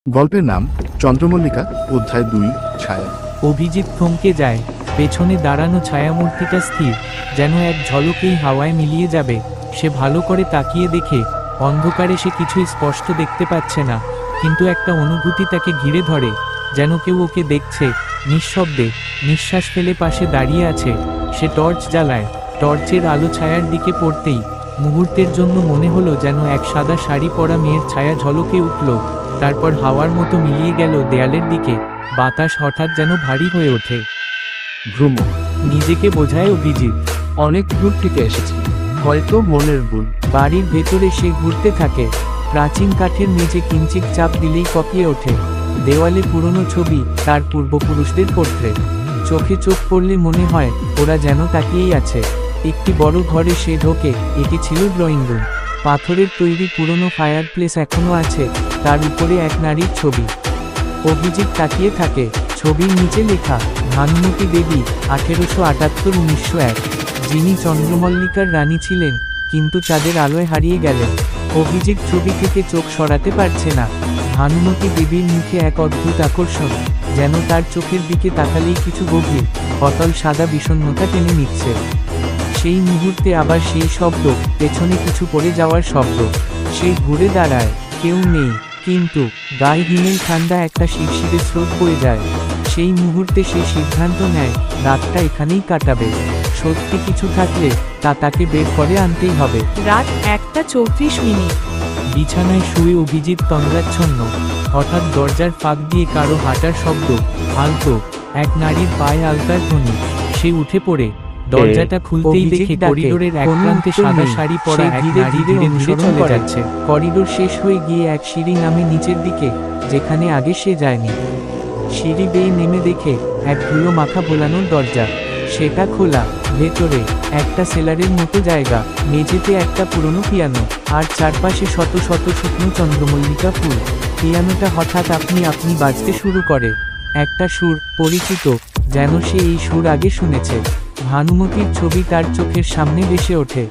গল্পের নাম চন্দ্রমল্লিকা, অধ্যায় 2, ছায়া। অভিজিৎ থমকে যায়। পেছনে দাঁড়ানো ছায়ামূর্তিটা স্থির, যেন এক ঝলকেই হাওয়ায় মিলিয়ে যাবে। সে ভালো করে তাকিয়ে দেখে অন্ধকারে সে কিছুই স্পষ্ট দেখতে পাচ্ছে না, কিন্তু একটা অনুভূতি তাকে ঘিরে ধরে, যেন কেউ ওকে দেখছে। নিঃশব্দে নিঃশ্বাস ফেলে পাশে দাঁড়িয়ে আছে। সে টর্চ জ্বালায়। টর্চের আলো ছায়ার দিকে পড়তেই মুহূর্তের জন্য মনে হলো যেন এক সাদা শাড়ি পরা মেয়ের ছায়া ঝলকে উঠল, তারপর হাওয়ার মতো মিলিয়ে গেল দেয়ালের দিকে। বাতাস হঠাৎ যেন ভারী হয়ে ওঠে। ভ্রম, নিজেকে বোঝায় অভিজিৎ। অনেক দূর থেকে এসেছি, হয়তো মনের ভুল। বাড়ির ভেতরে সে ঘুরতে থাকে। প্রাচীন কাঠের মেঝে কিঞ্চিত চাপ দিলেই কঁপিয়ে ওঠে। দেওয়ালে পুরনো ছবি, তার পূর্বপুরুষদের পোর্ট্রেট। চোখে চোখ পড়লে মনে হয় ওরা যেন তাকিয়েই আছে। একটি বড় ঘরে সে ঢোকে। এটি ছিল ড্রয়িং রুম। পাথরের তৈরি পুরনো ফায়ারপ্লেস এখনো আছে, তার উপরে এক নারীর ছবি। অভিজিৎ তাকিয়ে থাকে। ছবির নিচে লেখা, ভানুমতী দেবী, 1878-1901, যিনি চন্দ্রমল্লিকার রানী ছিলেন, কিন্তু চাঁদের আলোয় হারিয়ে গেলেন। অভিজিৎ ছবি থেকে চোখ সরাতে পারছে না। ভানুমতী দেবীর মুখে এক অদ্ভুত আকর্ষণ, যেন তার চোখের দিকে তাকালেই কিছু গভীর, অতল সাদা বিষণ্ণতা টেনে নিচ্ছে। সেই মুহূর্তে আবার সেই শব্দ, পেছনে কিছু পড়ে যাওয়ার শব্দ। সে ঘুরে দাঁড়ায়, কেউ নেই, কিন্তু গায়ে হিমেল ঠান্ডা একটা শিরশিরে স্রোত বয়ে যায়। সেই মুহূর্তে সে সিদ্ধান্ত নেয় রাতটা এখানেই কাটাবে। সত্যি কিছু থাকলে তা তাকে বের করে আনতেই হবে। রাত 1:34। বিছানায় শুয়ে অভিজিৎ তন্দ্রাচ্ছন্ন। হঠাৎ দরজার ফাঁক দিয়ে কারো হাঁটার শব্দ, আলতো এক নারীর পায়ে আলতার ধ্বনি। সে উঠে পড়ে দরজাটা খুলতেই দেখে করিডোরের এক প্রান্তে সাদা শাড়ি পরা এক নারী ধীরে ধীরে চলে যাচ্ছে। করিডোর শেষ হয়ে গিয়ে এক সিঁড়ি নামে নিচের দিকে, যেখানে আগে সে যায়নি। সিঁড়ি বেয়ে নেমে দেখে এক ধুলো মাখা ভোলানোর দরজা। সেটা খোলা। ভেতরে একটা সেলারের মতো জায়গা। মেঝেতে একটা পুরনো পিয়ানো, আর চারপাশে শত শত শুকনো চন্দ্রমল্লিকা ফুল। পিয়ানোটা হঠাৎ আপনি আপনি বাজতে শুরু করে। একটা সুর, পরিচিত, যেন সে এই সুর আগে শুনেছে। ভানুমতীর ছবি তার চোখের সামনে ভেসে ওঠে।